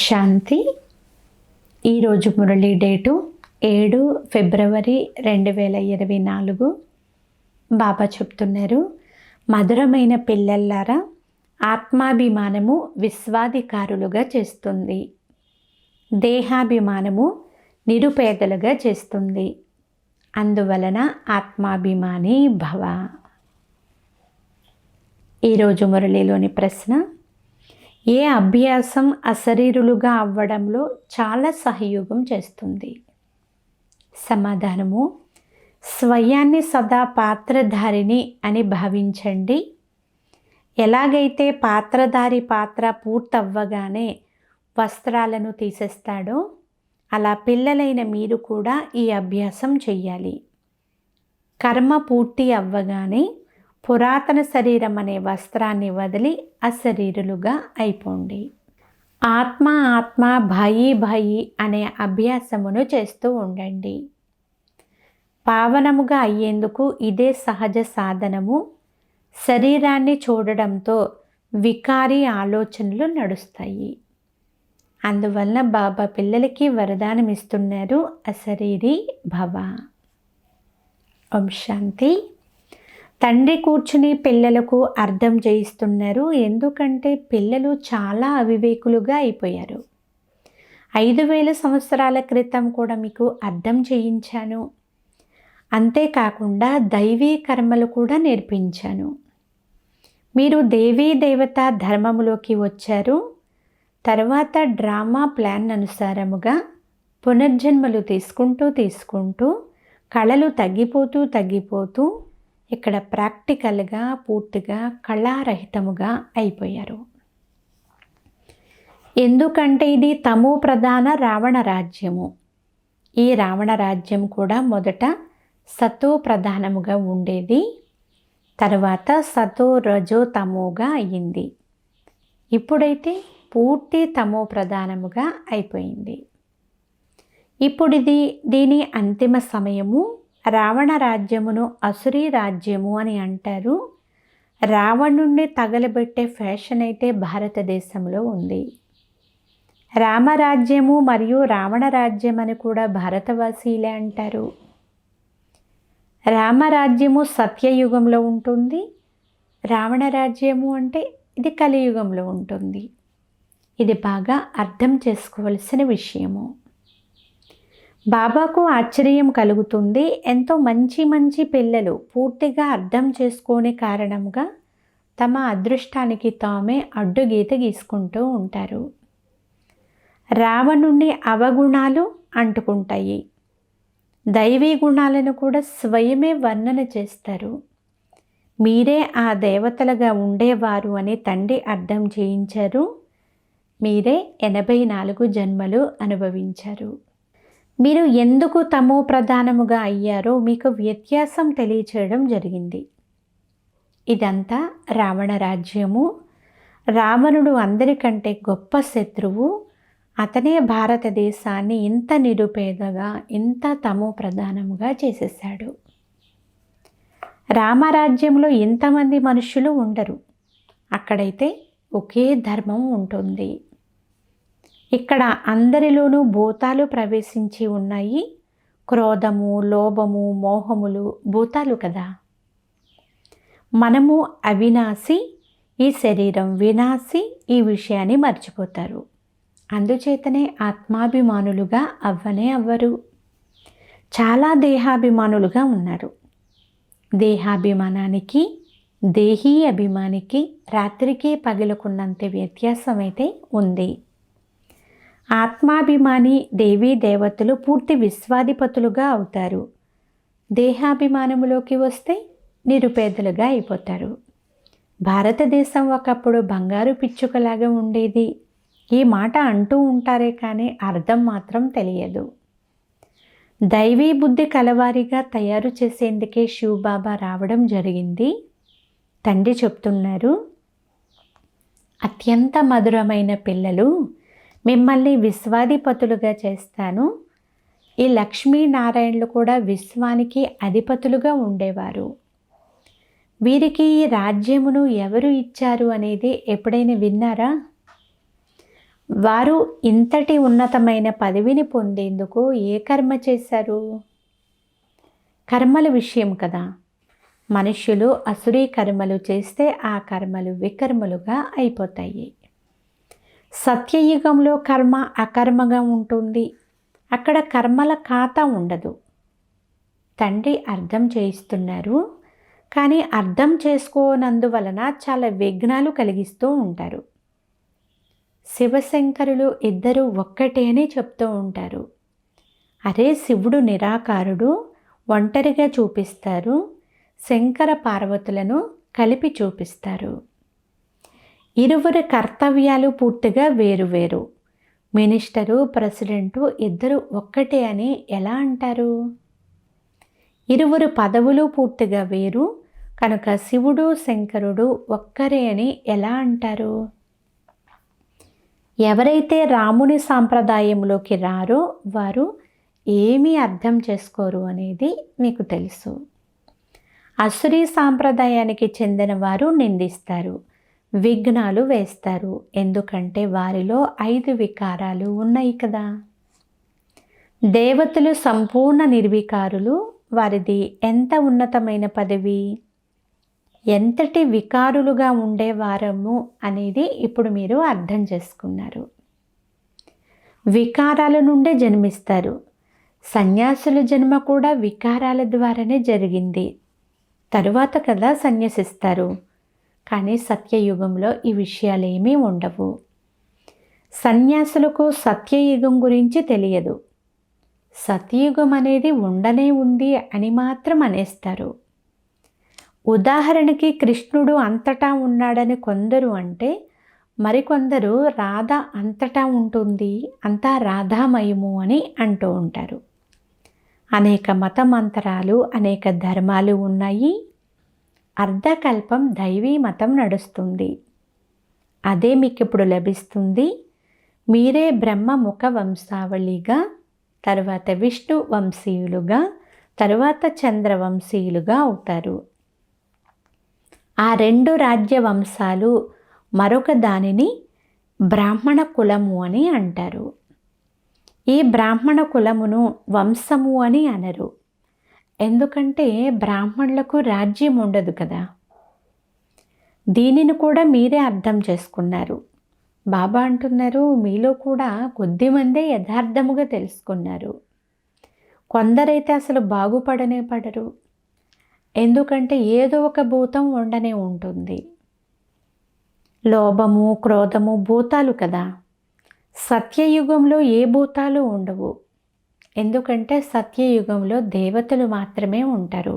శాంతి. ఈరోజు మురళీ డేటు 7 ఫిబ్రవరి 2024. బాబా చెప్తున్నారు, మధురమైన పిల్లల్లారా, ఆత్మాభిమానము విశ్వాధికారులుగా చేస్తుంది, దేహాభిమానము నిరుపేదలుగా చేస్తుంది. అందువలన ఆత్మాభిమాని భవ. ఈరోజు మురళీలోని ప్రశ్న, ఏ అభ్యాసం అశరీరులుగా అవ్వడంలో చాలా సహయోగం చేస్తుంది? సమాధానము, స్వయాన్ని సదా పాత్రధారిని అని భావించండి. ఎలాగైతే పాత్రధారి పాత్ర పూర్తవ్వగానే వస్త్రాలను తీసేస్తాడో, అలా పిల్లలైన మీరు కూడా ఈ అభ్యాసం చెయ్యాలి. కర్మ పూర్తి అవ్వగానే పురాతన శరీరం అనే వస్త్రాన్ని వదిలి అశరీరులుగా అయిపోండి. ఆత్మ ఆత్మ భాయి భాయి అనే అభ్యాసమును చేస్తూ ఉండండి. పావనముగా అయ్యేందుకు ఇదే సహజ సాధనము. శరీరాన్ని చూడడంతో వికారి ఆలోచనలు నడుస్తాయి. అందువలన బాబా పిల్లలకి వరదానం ఇస్తున్నారు, అశరీరి భవ. ఓం శాంతి. తండ్రి కూర్చుని పిల్లలకు అర్థం చేయిస్తున్నారు. ఎందుకంటే పిల్లలు చాలా అవివేకులుగా అయిపోయారు. 5000 సంవత్సరాల క్రితం కూడా మీకు అర్థం చేయించాను. అంతేకాకుండా దైవీ కర్మలు కూడా నేర్పించాను. మీరు దేవీ దేవత ధర్మములోకి వచ్చారు. తర్వాత డ్రామా ప్లాన్ అనుసారముగా పునర్జన్మలు తీసుకుంటూ కళలు తగ్గిపోతూ ఇక్కడ ప్రాక్టికల్గా పూర్తిగా కళారహితముగా అయిపోయారు. ఎందుకంటే ఇది తమో ప్రధాన రావణ రాజ్యము. ఈ రావణ రాజ్యం కూడా మొదట సతో ప్రధానముగా ఉండేది, తర్వాత సతో రజో తమోగా అయ్యింది. ఇప్పుడైతే పూర్తి తమో ప్రధానముగా అయిపోయింది. ఇప్పుడు దీని అంతిమ సమయము. రావణ రాజ్యమును అసురీ రాజ్యము అని అంటారు. రావణుణ్ణి తగలబెట్టే ఫ్యాషన్ అయితే భారతదేశంలో ఉంది. రామరాజ్యము మరియు రావణ రాజ్యం అని కూడా భారతవాసీలే అంటారు. రామరాజ్యము సత్యయుగంలో ఉంటుంది, రావణ రాజ్యము అంటే ఇది కలియుగంలో ఉంటుంది. ఇది బాగా అర్థం చేసుకోవలసిన విషయము. బాబాకు ఆశ్చర్యం కలుగుతుంది. ఎంతో మంచి పిల్లలు పూర్తిగా అర్థం చేసుకోని కారణంగా తమ అదృష్టానికి తామే అడ్డుగీత గీసుకుంటూ ఉంటారు. రావణుని అవగుణాలు అంటుకుంటాయి. దైవీ గుణాలను కూడా స్వయమే వర్ణన చేస్తారు. మీరే ఆ దేవతలుగా ఉండేవారు అని తండ్రి అర్థం చేయించారు. మీరే 84 జన్మలు అనుభవించారు. మీరు ఎందుకు తమో ప్రధానముగా అయ్యారో మీకు వ్యత్యాసం తెలియచేయడం జరిగింది. ఇదంతా రావణ రాజ్యము. రావణుడు అందరికంటే గొప్ప శత్రువు. అతనే భారతదేశాన్ని ఇంత నిరుపేదగా, ఇంత తమో ప్రధానముగా చేసేసాడు. రామరాజ్యంలో ఇంతమంది మనుషులు ఉండరు. అక్కడైతే ఒకే ధర్మం ఉంటుంది. ఇక్కడ అందరిలోనూ భూతాలు ప్రవేశించి ఉన్నాయి. క్రోధము, లోభము, మోహములు భూతాలు కదా. మనము అవినాశి, ఈ శరీరం వినాశి. ఈ విషయాన్ని మర్చిపోతారు. అందుచేతనే ఆత్మాభిమానులుగా అవ్వరు. చాలా దేహాభిమానులుగా ఉన్నారు. దేహాభిమానానికి, దేహీ అభిమానికి రాత్రికి పగలుకున్నంత వ్యత్యాసం అయితే ఉంది. ఆత్మాభిమాని దేవీ దేవతలు పూర్తి విశ్వాధిపతులుగా అవుతారు. దేహాభిమానములోకి వస్తే నిరుపేదలుగా అయిపోతారు. భారతదేశం ఒకప్పుడు బంగారు పిచ్చుకలాగా ఉండేది. ఈ మాట అంటూ ఉంటారే కానీ అర్థం మాత్రం తెలియదు. దైవీ బుద్ధి కలవారిగా తయారు చేసేందుకే శివబాబా రావడం జరిగింది. తండ్రి చెప్తున్నారు, అత్యంత మధురమైన పిల్లలు, మిమ్మల్ని విశ్వాధిపతులుగా చేస్తాను. ఈ లక్ష్మీనారాయణులు కూడా విశ్వానికి అధిపతులుగా ఉండేవారు. వీరికి ఈ రాజ్యమును ఎవరు ఇచ్చారు అనేది ఎప్పుడైనా విన్నారా? వారు ఇంతటి ఉన్నతమైన పదవిని పొందేందుకు ఏ కర్మ చేశారు? కర్మల విషయం కదా. మనుష్యులు అసురీ కర్మలు చేస్తే ఆ కర్మలు వికర్మలుగా అయిపోతాయి. సత్యయుగంలో కర్మ అకర్మగా ఉంటుంది. అక్కడ కర్మల ఖాతా ఉండదు. తండ్రి అర్థం చేయిస్తున్నారు, కానీ అర్థం చేసుకోనందువలన చాలా విఘ్నాలు కలిగిస్తూ ఉంటారు. శివశంకరులు ఇద్దరు ఒక్కటే అని చెప్తూ ఉంటారు. అరే శివుడు నిరాకారుడు, ఒంటరిగా చూపిస్తారు. శంకర పార్వతులను కలిపి చూపిస్తారు. ఇరువురి కర్తవ్యాలు పూర్తిగా వేరువేరు. మినిస్టరు, ప్రెసిడెంటు ఇద్దరు ఒక్కటే అని ఎలా అంటారు? ఇరువురు పదవులు పూర్తిగా వేరు కనుక శివుడు శంకరుడు ఒక్కరే అని ఎలా అంటారు? ఎవరైతే రాముని సాంప్రదాయంలోకి రారో వారు ఏమీ అర్థం చేసుకోరు అనేది మీకు తెలుసు. అసురీ సాంప్రదాయానికి చెందిన వారు నిందిస్తారు, విఘ్నాలు వేస్తారు. ఎందుకంటే వారిలో 5 వికారాలు ఉన్నాయి కదా. దేవతలు సంపూర్ణ నిర్వికారులు. వారిది ఎంత ఉన్నతమైన పదవి! ఎంతటి వికారులుగా ఉండేవారము అనేది ఇప్పుడు మీరు అర్థం చేసుకున్నారు. వికారాల నుండే జన్మిస్తారు. సన్యాసుల జన్మ కూడా వికారాల ద్వారానే జరిగింది. తరువాత కదా సన్యసిస్తారు. కానీ సత్యయుగంలో ఈ విషయాలేమీ ఉండవు. సన్యాసులకు సత్యయుగం గురించి తెలియదు. సత్యయుగం అనేది ఉండనే ఉంది అని మాత్రం అనేస్తారు. ఉదాహరణకి కృష్ణుడు అంతటా ఉన్నాడని కొందరు అంటే, మరికొందరు రాధ అంతటా ఉంటుంది, అంతా రాధామయము అని అంటూ ఉంటారు. అనేక మతమంతరాలు, అనేక ధర్మాలు ఉన్నాయి. అర్ధకల్పం దైవీ మతం నడుస్తుంది. అదే మీకు ఇప్పుడు లభిస్తుంది. మీరే బ్రహ్మ ముఖ వంశావళిగా, తర్వాత విష్ణు వంశీయులుగా, తరువాత చంద్రవంశీయులుగా అవుతారు. ఆ 2 రాజ్య వంశాలు మరొక దానిని బ్రాహ్మణ కులము అని అంటారు. ఈ బ్రాహ్మణ కులమును వంశము అని అనరు. ఎందుకంటే బ్రాహ్మణులకు రాజ్యం ఉండదు కదా. దీనిని కూడా మీరే అర్థం చేసుకున్నారు. బాబా అంటున్నారు, మీలో కూడా కొద్దిమందే యథార్థముగా తెలుసుకున్నారు. కొందరైతే అసలు బాగుపడనే పడరు. ఎందుకంటే ఏదో ఒక భూతం ఉండనే ఉంటుంది. లోభము, క్రోధము భూతాలు కదా. సత్యయుగంలో ఏ భూతాలు ఉండవు. ఎందుకంటే సత్యయుగంలో దేవతలు మాత్రమే ఉంటారు.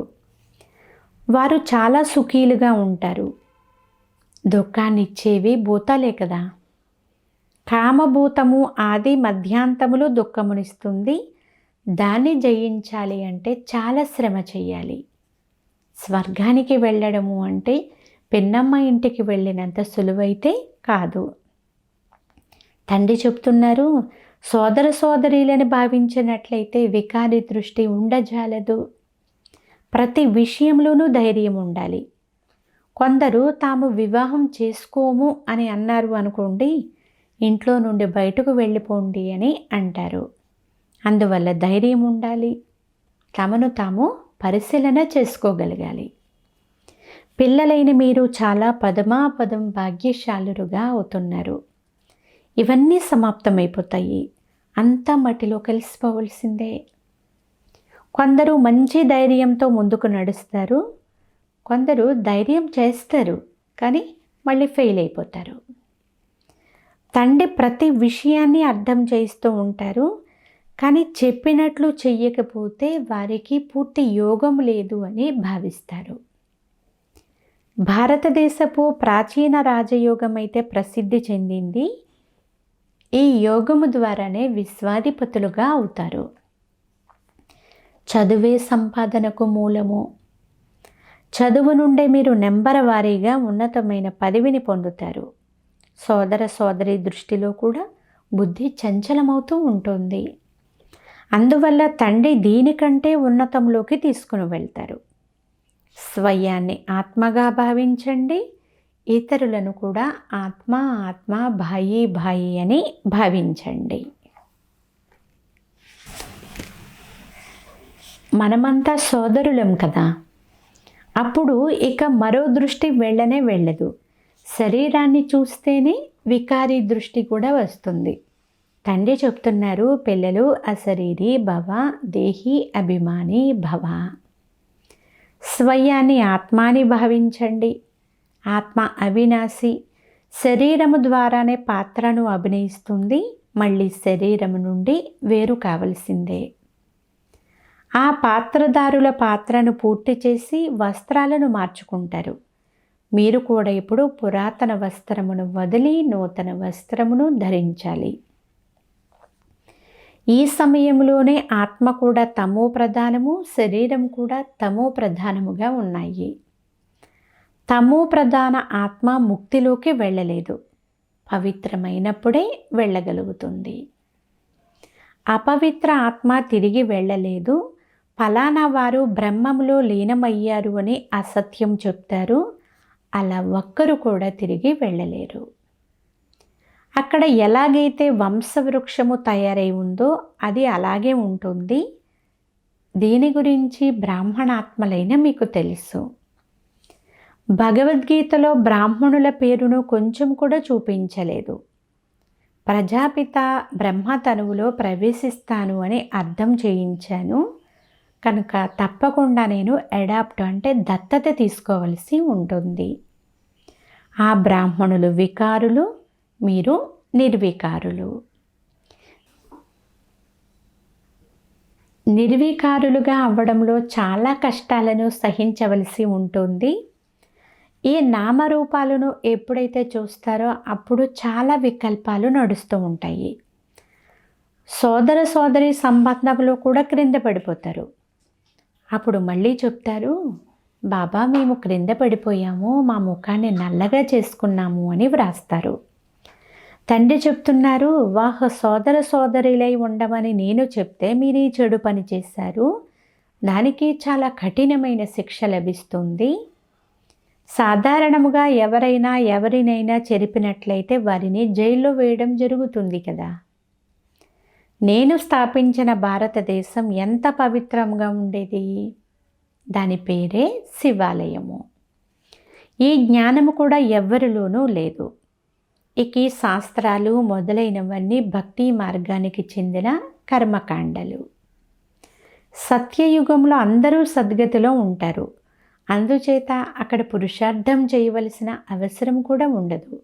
వారు చాలా సుఖీలుగా ఉంటారు. దుఃఖాన్ని ఇచ్చేవి భూతాలే కదా. కామభూతము ఆది మధ్యాంతములు దుఃఖమునిస్తుంది. దాన్ని జయించాలి అంటే చాలా శ్రమ చేయాలి. స్వర్గానికి వెళ్ళడము అంటే పిన్నమ్మ ఇంటికి వెళ్ళినంత సులువైతే కాదు. తండ్రి చెప్తున్నారు, సోదర సోదరీలని భావించినట్లయితే వికారి దృష్టి ఉండజాలదు. ప్రతి విషయంలోనూ ధైర్యం ఉండాలి. కొందరు తాము వివాహం చేసుకోము అని అన్నారు అనుకోండి, ఇంట్లో నుండి బయటకు వెళ్ళిపోండి అని అంటారు. అందువల్ల ధైర్యం ఉండాలి. తమను తాము పరిశీలన చేసుకోగలగాలి. పిల్లలైన మీరు చాలా పదమాపదం భాగ్యశాలురుగా అవుతున్నారు. ఇవన్నీ సమాప్తమైపోతాయి. అంతా మట్టిలో కలిసిపోవలసిందే. కొందరు మంచి ధైర్యంతో ముందుకు నడుస్తారు. కొందరు ధైర్యం చేస్తారు కానీ మళ్ళీ ఫెయిల్ అయిపోతారు. తండ్రి ప్రతి విషయాన్ని అర్థం చేస్తూ ఉంటారు. కానీ చెప్పినట్లు చెయ్యకపోతే వారికి పూర్తి యోగం లేదు అని భావిస్తారు. భారతదేశపు ప్రాచీన రాజయోగం అయితే ప్రసిద్ధి చెందింది. ఈ యోగము ద్వారానే విశ్వాధిపతులుగా అవుతారు. చదువే సంపాదనకు మూలము. చదువు నుండే మీరు నెంబర్ వారీగా ఉన్నతమైన పదవిని పొందుతారు. సోదర సోదరి దృష్టిలో కూడా బుద్ధి చంచలమవుతూ ఉంటుంది. అందువల్ల తండ్రి దీనికంటే ఉన్నతంలోకి తీసుకుని వెళ్తారు. స్వయాన్ని ఆత్మగా భావించండి. ఇతరులను కూడా ఆత్మ ఆత్మ, భాయి భాయి అని భావించండి. మనమంతా సోదరులం కదా. అప్పుడు ఇక మరో దృష్టి వెళ్ళనే వెళ్ళదు. శరీరాన్ని చూస్తేనే వికారీ దృష్టి కూడా వస్తుంది. తండ్రి చెప్తున్నారు, పిల్లలు అశరీరి భవ, దేహి అభిమాని భవ. స్వయాన్ని ఆత్మాని భావించండి. ఆత్మ అవినాశి, శరీరము ద్వారానే పాత్రను అభినయిస్తుంది. మళ్ళీ శరీరము నుండి వేరు కావలసిందే. ఆ పాత్రదారుల పాత్రను పూర్తి చేసి వస్త్రాలను మార్చుకుంటారు. మీరు కూడా ఇప్పుడు పురాతన వస్త్రమును వదిలి నూతన వస్త్రమును ధరించాలి. ఈ సమయంలోనే ఆత్మ కూడా తమో ప్రధానము, శరీరం కూడా తమో ప్రధానముగా ఉన్నాయి. తమో ప్రధాన ఆత్మ ముక్తిలోకి వెళ్ళలేదు, పవిత్రమైనప్పుడే వెళ్ళగలుగుతుంది. అపవిత్ర ఆత్మ తిరిగి వెళ్ళలేదు. ఫలానా వారు బ్రహ్మంలో లీనమయ్యారు అని అసత్యం చెప్తారు. అలా ఒక్కరు కూడా తిరిగి వెళ్ళలేరు. అక్కడ ఎలాగైతే వంశవృక్షము తయారై ఉందో అది అలాగే ఉంటుంది. దీని గురించి బ్రాహ్మణాత్మలైన మీకు తెలుసు. భగవద్గీతలో బ్రాహ్మణుల పేరును కొంచెం కూడా చూపించలేదు. ప్రజాపిత బ్రహ్మ తనువులో ప్రవేశిస్తాను అని అర్థం చేయించాను కనుక తప్పకుండా నేను అడాప్ట్ అంటే దత్తత తీసుకోవలసి ఉంటుంది. ఆ బ్రాహ్మణులు వికారులు, మీరు నిర్వికారులు. నిర్వికారులుగా అవ్వడంలో చాలా కష్టాలను సహించవలసి ఉంటుంది. ఈ నామరూపాలను ఎప్పుడైతే చూస్తారో అప్పుడు చాలా వికల్పాలు నడుస్తూ ఉంటాయి. సోదర సోదరి సంబంధంలో కూడా క్రింద పడిపోతారు. అప్పుడు మళ్ళీ చెప్తారు, బాబా మేము క్రింద పడిపోయాము, మా ముఖాన్ని నల్లగా చేసుకున్నాము అని వ్రాస్తారు. తండ్రి చెప్తున్నారు, వాహ్ సోదర సోదరిలై ఉండమని నేను చెప్తే మీరు ఈ చెడు పని చేశారు, దానికి చాలా కఠినమైన శిక్ష లభిస్తుంది. సాధారణముగా ఎవరైనా ఎవరినైనా చెరిపినట్లయితే వారిని జైల్లో వేయడం జరుగుతుంది కదా. నేను స్థాపించిన భారతదేశం ఎంత పవిత్రంగా ఉండేది. దాని పేరే శివాలయము. ఈ జ్ఞానము కూడా ఎవ్వరిలోనూ లేదు. ఇక ఈ శాస్త్రాలు మొదలైనవన్నీ భక్తి మార్గానికి చెందిన కర్మకాండలు. సత్యయుగంలో అందరూ సద్గతిలో ఉంటారు. అందుచేత అక్కడ పురుషార్థం చేయవలసిన అవసరం కూడా ఉండదు.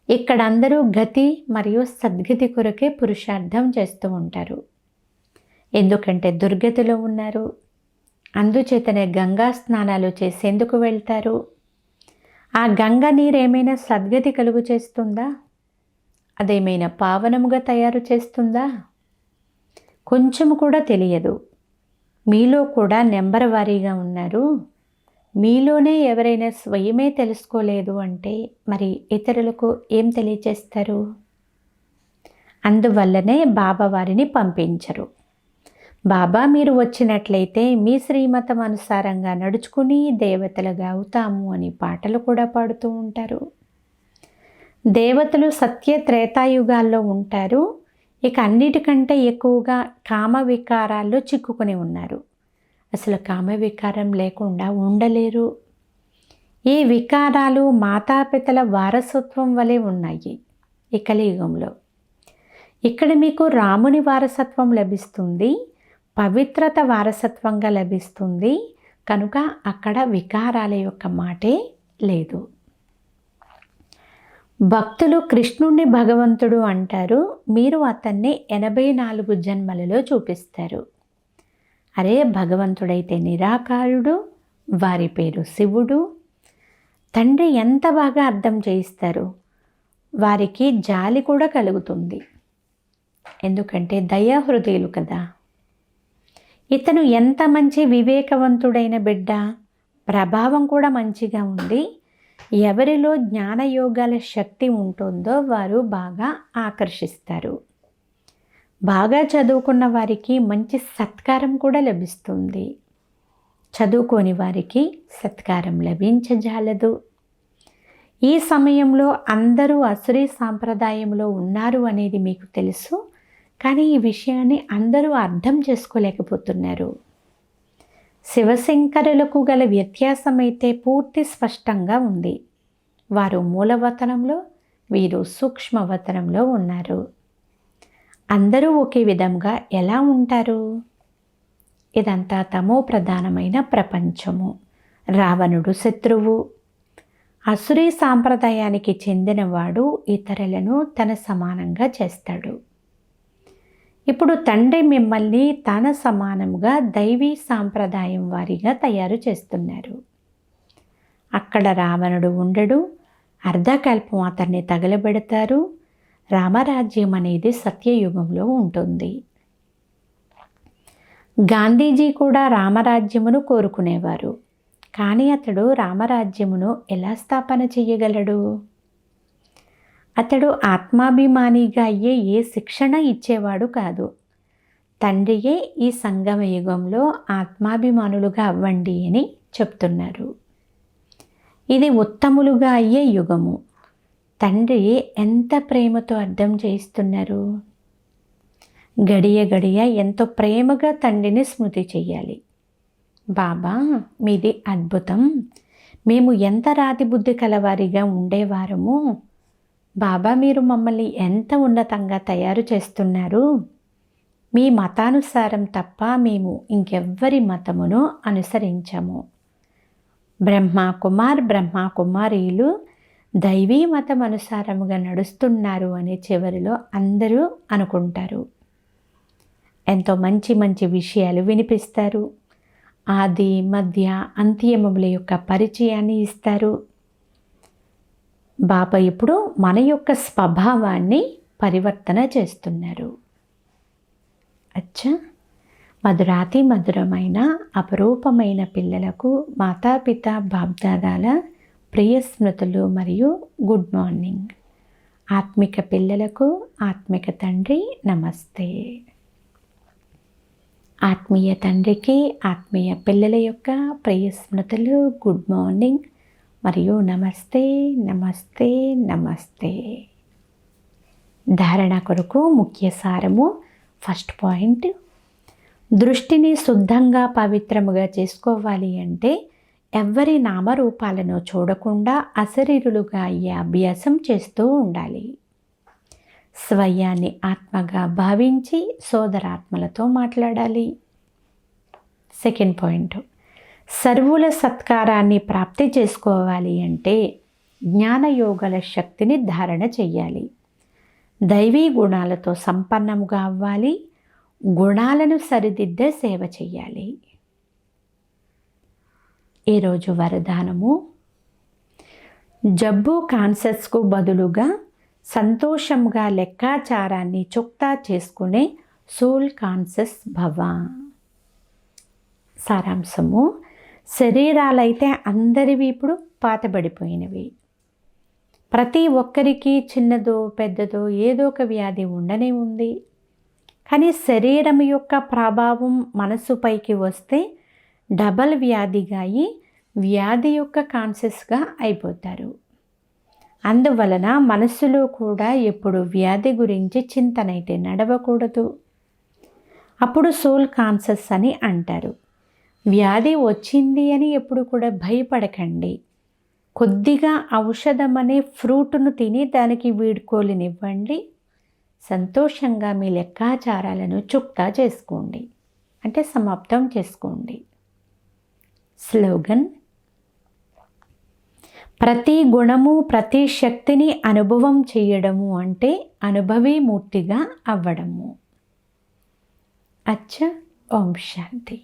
ఇక్కడ అందరూ గతి మరియు సద్గతి కొరకే పురుషార్థం చేస్తూ ఉంటారు. ఎందుకంటే దుర్గతిలో ఉన్నారు. అందుచేతనే గంగా స్నానాలు చేసేందుకు వెళ్తారు. ఆ గంగ నీరు ఏమైనా సద్గతి కలుగు చేస్తుందా? అదేమైనా పావనముగా తయారు చేస్తుందా? కొంచెం కూడా తెలియదు. మీలో కూడా నెంబర్ వారీగా ఉన్నారు. మీలోనే ఎవరైనా స్వయమే తెలుసుకోలేదు అంటే మరి ఇతరులకు ఏం తెలియచేస్తారు? అందువల్లనే బాబా వారిని పంపించరు. బాబా మీరు వచ్చినట్లయితే మీ శ్రీమతం అనుసారంగా నడుచుకుని దేవతలుగా అవుతాము అని పాటలు కూడా పాడుతూ ఉంటారు. దేవతలు సత్య త్రేతాయుగాల్లో ఉంటారు. ఇక అన్నిటికంటే ఎక్కువగా కామ వికారాల్లో చిక్కుకొని ఉన్నారు. అసలు కామ వికారం లేకుండా ఉండలేరు. ఈ వికారాలు మాతాపితల వారసత్వం వలె ఉన్నాయి ఈ కలియుగంలో. ఇక్కడ మీకు రాముని వారసత్వం లభిస్తుంది, పవిత్రత వారసత్వంగా లభిస్తుంది. కనుక అక్కడ వికారాల యొక్క మాటే లేదు. భక్తులు కృష్ణుణ్ణి భగవంతుడు అంటారు. మీరు అతన్ని 84 జన్మలలో చూపిస్తారు. అరే భగవంతుడైతే నిరాకారుడు, వారి పేరు శివుడు. తండ్రి ఎంత బాగా అర్థం చేయిస్తారు. వారికి జాలి కూడా కలుగుతుంది. ఎందుకంటే దయాహృదయులు కదా. ఇతను ఎంత మంచి వివేకవంతుడైన బిడ్డ, ప్రభావం కూడా మంచిగా ఉంది. ఎవరిలో జ్ఞానయోగాల శక్తి ఉంటుందో వారు బాగా ఆకర్షిస్తారు. బాగా చదువుకున్న వారికి మంచి సత్కారం కూడా లభిస్తుంది. చదువుకోని వారికి సత్కారం లభించజాలదు. ఈ సమయంలో అందరూ అసురీ సాంప్రదాయంలో ఉన్నారు అనేది మీకు తెలుసు, కానీ ఈ విషయాన్ని అందరూ అర్థం చేసుకోలేకపోతున్నారు. శివశంకరులకు గల వ్యత్యాసమైతే పూర్తి స్పష్టంగా ఉంది. వారు మూలవతనంలో, వీరు సూక్ష్మవతనంలో ఉన్నారు. అందరూ ఒకే విధంగా ఎలా ఉంటారు? ఇదంతా తమో ప్రధానమైన ప్రపంచము. రావణుడు శత్రువు. అసురీ సాంప్రదాయానికి చెందినవాడు ఇతరులను తన సమానంగా చేస్తాడు. ఇప్పుడు తండ్రి మిమ్మల్ని తన సమానంగా దైవీ సాంప్రదాయం వారిగా తయారు చేస్తున్నారు. అక్కడ రావణుడు ఉండడు. అర్ధకల్పం అతన్ని తగలబెడతారు. రామరాజ్యం అనేది సత్యయుగంలో ఉంటుంది. గాంధీజీ కూడా రామరాజ్యమును కోరుకునేవారు. కానీ అతడు రామరాజ్యమును ఎలా స్థాపన చేయగలడు? అతడు ఆత్మాభిమానిగా అయ్యే ఏ శిక్షణ ఇచ్చేవాడు కాదు. తండ్రియే ఈ సంగమ యుగంలో ఆత్మాభిమానులుగా అవ్వండి అని చెప్తున్నారు. ఇది ఉత్తములుగా అయ్యే యుగము. తండ్రి ఎంత ప్రేమతో అర్థం చేయిస్తున్నారు. గడియ గడియ ఎంతో ప్రేమగా తండ్రిని స్మృతి చెయ్యాలి. బాబా, మీది అద్భుతం. మేము ఎంత రాతి బుద్ధి కలవారిగా ఉండేవారము. బాబా, మీరు మమ్మల్ని ఎంత ఉన్నతంగా తయారు చేస్తున్నారు. మీ మతానుసారం తప్ప మేము ఇంకెవ్వరి మతమును అనుసరించము. బ్రహ్మకుమారీలు దైవీ మతం అనుసారముగా నడుస్తున్నారు అని చివరిలో అందరూ అనుకుంటారు. ఎంతో మంచి మంచి విషయాలు వినిపిస్తారు. ఆది, మధ్య, అంత్యముల యొక్క పరిచయాన్ని ఇస్తారు. బాబా ఇప్పుడు మన యొక్క స్వభావాన్ని పరివర్తన చేస్తున్నారు. అచ్చా, మధురాతి మధురమైన అపరూపమైన పిల్లలకు మాతాపిత బాబ్దాదాల ప్రియ స్మృతులు మరియు గుడ్ మార్నింగ్. ఆత్మిక పిల్లలకు ఆత్మిక తండ్రి నమస్తే. ఆత్మీయ తండ్రికి ఆత్మీయ పిల్లల యొక్క ప్రియ స్మృతులు, గుడ్ మార్నింగ్ మరియు నమస్తే నమస్తే నమస్తే. ధారణ కొరకు ముఖ్య సారము. ఫస్ట్ పాయింట్, దృష్టిని శుద్ధంగా పవిత్రముగా చేసుకోవాలి అంటే ఎవ్వరి నామరూపాలను చూడకుండా అశరీరులుగా అయ్యే అభ్యాసం చేస్తూ ఉండాలి. స్వయాన్ని ఆత్మగా భావించి సోదరాత్మలతో మాట్లాడాలి. సెకండ్ పాయింట్, సర్వుల సత్కారాన్ని ప్రాప్తి చేసుకోవాలి అంటే జ్ఞానయోగాల శక్తిని ధారణ చెయ్యాలి. దైవీ గుణాలతో సంపన్నముగా అవ్వాలి. గుణాలను సరిదిద్దే సేవ చెయ్యాలి. ఈరోజు వరదానము, జబ్బు కాన్సెస్కు బదులుగా సంతోషంగా లెక్కాచారాన్ని చుక్తా చేసుకునే సోల్ కాన్సెస్ భవ. సారాంశము, శరీరాలైతే అందరివి ఇప్పుడు పాతబడిపోయినవి. ప్రతి ఒక్కరికి చిన్నదో పెద్దదో ఏదో ఒక వ్యాధి ఉండనే ఉంది. కానీ శరీరం యొక్క ప్రభావం మనసుపైకి వస్తే డబల్ వ్యాధిగా అయి వ్యాధి యొక్క కాన్షియస్గా అయిపోతారు. అందువలన మనస్సులో కూడా ఎప్పుడు వ్యాధి గురించి చింతనైతే నడవకూడదు. అప్పుడు సోల్ కాన్షియస్ అని అంటారు. వ్యాధి వచ్చింది అని ఎప్పుడు కూడా భయపడకండి. కొద్దిగా ఔషధం అనే ఫ్రూట్ను తిని దానికి వీడ్కోలునివ్వండి. సంతోషంగా మీ లెక్కాచారాలను చుక్తా చేసుకోండి, అంటే సమాప్తం చేసుకోండి. స్లోగన్, ప్రతి గుణము ప్రతి శక్తిని అనుభవం చేయడము అంటే అనుభవీమూర్తిగా అవ్వడము. అచ్చ, ఓం శాంతి.